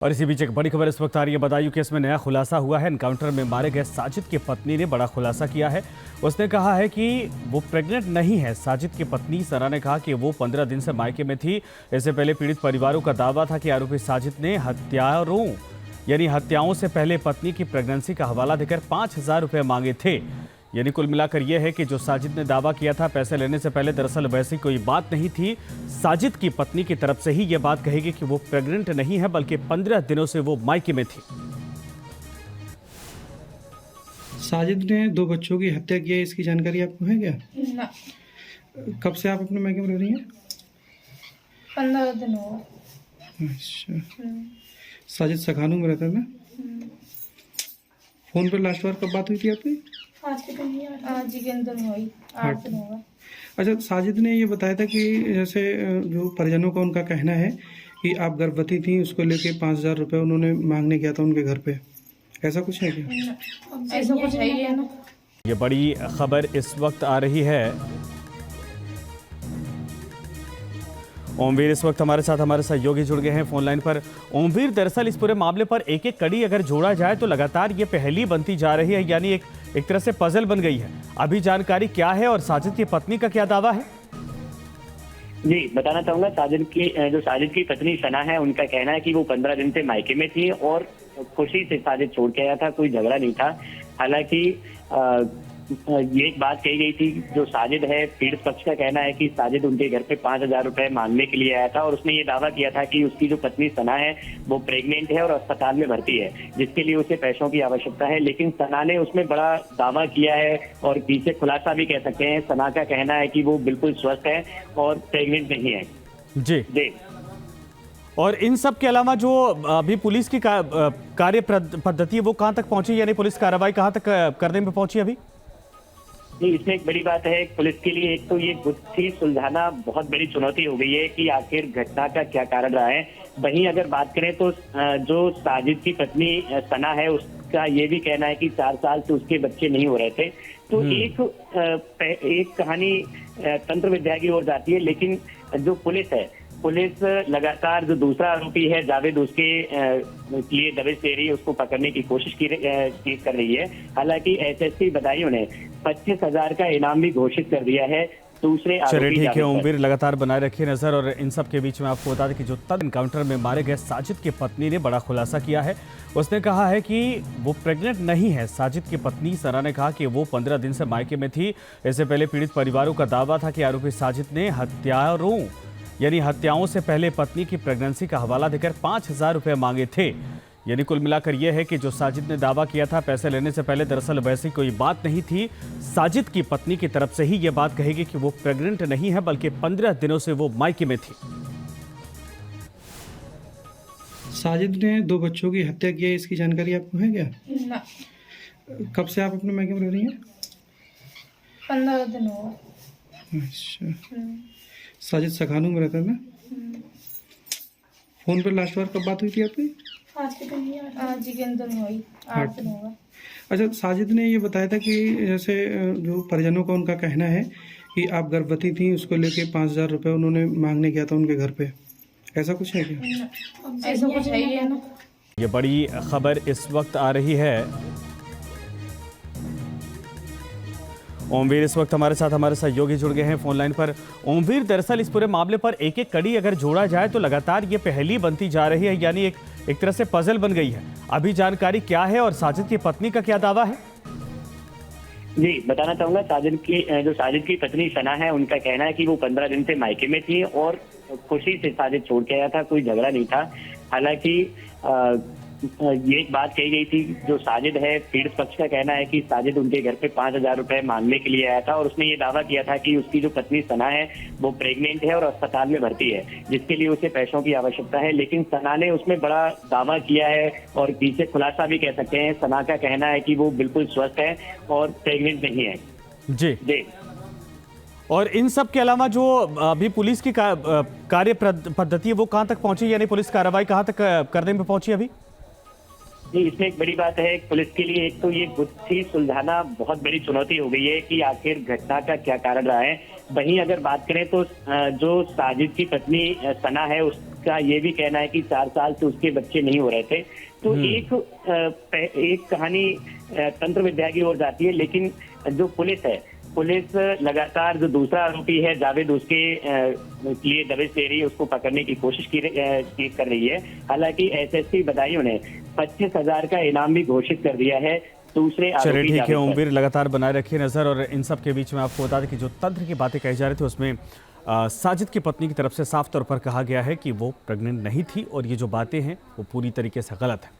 और इसी बीच एक बड़ी खबर इस वक्त आ रही है। बदायूं केस में नया खुलासा हुआ है। एनकाउंटर में मारे गए साजिद की पत्नी ने बड़ा खुलासा किया है। उसने कहा है कि वो प्रेग्नेंट नहीं है। साजिद की पत्नी सना ने कहा कि वो 15 दिन से मायके में थी। इससे पहले पीड़ित परिवारों का दावा था कि आरोपी साजिद ने हत्याओं से पहले पत्नी की प्रेगनेंसी का हवाला देकर 5,000 रुपये मांगे थे। यानी कुल मिलाकर यह है कि जो साजिद ने दावा किया था पैसे लेने से पहले, दरअसल वैसी कोई बात नहीं थी। साजिद की पत्नी की तरफ से ही यह बात कहेगी कि वो प्रेग्नेंट नहीं है, बल्कि 15 दिनों से वो मायके में थी। साजिद ने 2 बच्चों की हत्या की है, इसकी जानकारी आपको है क्या? ना। कब से आप अपने मायके में रह रही हैं? 15 दिन हुआ। अच्छा। साजिद सखानू में रहता है ना? फोन पर लास्ट बार कब बात हुई थी आपकी? आज के अंदर हुई 8 दिन होगा। अच्छा, साजिद ने ये बताया था कि जैसे जो परिजनों का उनका कहना है कि आप गर्भवती थी, उसको लेके 5,000 रुपये उन्होंने मांगने गया था उनके घर पे। ऐसा कुछ है क्या? ऐसा कुछ है ही ना। ये बड़ी खबर इस वक्त आ रही है। ओमवीर इस वक्त हमारे साथ सहयोगी जुड़ गए हैं फोन लाइन पर। ओमवीर, दरअसल इस पूरे मामले पर एक एक कड़ी अगर जोड़ा जाए तो लगातार ये पहेली बनती जा रही है, यानी एक तरह से पजल बन गई है। अभी जानकारी क्या है और साजिद की पत्नी का क्या दावा है? जी, बताना चाहूंगा। साजिद की पत्नी सना है, उनका कहना है कि वो 15 दिन से मायके में थी और खुशी से साजिद छोड़ के आया था, कोई झगड़ा नहीं था। हालांकि ये एक बात कही गई थी, जो साजिद है, पीड़ित पक्ष का कहना है कि साजिद उनके घर पे 5,000 रुपए मांगने के लिए आया था और उसने ये दावा किया था कि उसकी जो पत्नी सना है वो प्रेग्नेंट है और अस्पताल में भर्ती है, जिसके लिए उसे पैसों की आवश्यकता है। लेकिन सना ने उसमें बड़ा दावा किया है और पीछे खुलासा भी कह सकते हैं। सना का कहना है कि वो बिल्कुल स्वस्थ है और प्रेग्नेंट नहीं है। जी। और इन सब के अलावा जो अभी पुलिस की कार्य पद्धति है वो कहां तक पहुंची, यानी पुलिस कार्रवाई कहां तक करने में पहुंची अभी? नहीं, इसमें एक बड़ी बात है पुलिस के लिए। एक तो ये गुत्थी सुलझाना बहुत बड़ी चुनौती हो गई है कि आखिर घटना का क्या कारण रहा है। वहीं अगर बात करें तो जो साजिद की पत्नी सना है, उसका ये भी कहना है कि 4 साल से उसके बच्चे नहीं हो रहे थे। तो एक कहानी तंत्र विद्या की ओर जाती है। लेकिन जो पुलिस लगातार जो दूसरा आरोपी है जावेद, उसके लिए दबिश दे रही है, उसको पकड़ने की कोशिश कर रही है। हालांकि एसएसपी बदायूं ने 25,000 का इनाम भी घोषित कर दिया है दूसरे आरोपी। चलिए ठीक है ओमवीर, लगातार बनाए रखिए नजर। और इन सब के बीच में आपको बता दें कि जो तब एनकाउंटर में मारे गए साजिद की पत्नी ने बड़ा खुलासा किया है। उसने कहा है कि वो प्रेग्नेंट नहीं है। साजिद की पत्नी सना ने कहा कि वो 15 दिन से मायके में थी। इससे पहले पीड़ित परिवारों का दावा था कि आरोपी साजिद ने हत्याओं से पहले पत्नी की प्रेगनेंसी का हवाला देकर 5,000 रुपये मांगे थे। यानी कुल मिलाकर यह है कि जो साजिद ने दावा किया था पैसे लेने से पहले, दरअसल वैसी कोई बात नहीं थी। साजिद की पत्नी की तरफ से ही यह बात कहेगी कि वो प्रेग्नेंट नहीं है, बल्कि 15 दिनों से वो मायके में थी। साजिद ने 2 बच्चों की हत्या की है, इसकी जानकारी आपको है क्या? ना। कब से आप अपने मायके में रह रही हैं? 15 दिन हुआ। अच्छा। साजिद सखानू में रहता है ना? फोन पर लास्ट बार कब बात हुई थी आपकी? आज के अंदर हुई 8 दिन होगा। अच्छा, साजिद ने ये बताया था कि जैसे जो परिजनों का उनका कहना है कि आप गर्भवती थी, उसको लेके 5,000 रुपये उन्होंने मांगने गया था उनके घर पे। ऐसा कुछ है क्या? ऐसा कुछ है ही ना। ये बड़ी खबर इस वक्त आ रही है। ओमवीर इस वक्त हमारे साथ सहयोगी जुड़ गए हैं फोन लाइन पर। ओमवीर, दरअसल इस पूरे मामले पर एक एक कड़ी अगर जोड़ा जाए तो लगातार ये पहेली बनती जा रही है, यानी एक तरह से पजल बन गई है। अभी जानकारी क्या है और साजिद की पत्नी का क्या दावा है? जी, बताना चाहूंगा। साजिद की पत्नी सना है, उनका कहना है कि वो 15 दिन से मायके में थी और खुशी से साजिद छोड़ के आया था, कोई झगड़ा नहीं था। हालांकि ये एक बात कही गई थी, जो साजिद है, पीड़ित पक्ष का कहना है कि साजिद उनके घर पे 5,000 रुपए मांगने के लिए आया था और उसने ये दावा किया था कि उसकी जो पत्नी सना है वो प्रेग्नेंट है और अस्पताल में भर्ती है, जिसके लिए उसे पैसों की आवश्यकता है। लेकिन सना ने उसमें बड़ा दावा किया है और पीछे खुलासा भी कह सकते हैं। सना का कहना है कि वो बिल्कुल स्वस्थ है और प्रेग्नेंट नहीं है। जी। और इन सब के अलावा जो अभी पुलिस की कार्य पद्धति है वो कहां तक पहुंची, यानी पुलिस कार्रवाई कहां तक करने में पहुंची अभी? नहीं, इसमें एक बड़ी बात है पुलिस के लिए। एक तो ये गुत्थी सुलझाना बहुत बड़ी चुनौती हो गई है कि आखिर घटना का क्या कारण रहा है। वहीं अगर बात करें तो जो साजिद की पत्नी सना है, का ये भी कहना है कि 4 साल से उसके बच्चे नहीं हो रहे थे। तो एक कहानी तंत्र विद्या की ओर जाती है, लेकिन जो पुलिस लगातार जो दूसरा आरोपी है जावेद, उसके लिए दबिश दे रही है, उसको पकड़ने की कोशिश कर रही है। हालांकि एसएसपी बदायूं ने 25,000 का इनाम भी घोषित कर दिया है दूसरे चलिए आरोपी ठीक है जावेद पर। ओमवीर, लगातार बनाए रखिए नजर। और इन सब के बीच में आपको बता दें कि जो तंत्र की बातें कही जा रही थी उसमें साजिद की पत्नी की तरफ से साफ तौर पर कहा गया है कि वो प्रेग्नेंट नहीं थी और ये जो बातें हैं वो पूरी तरीके से गलत है।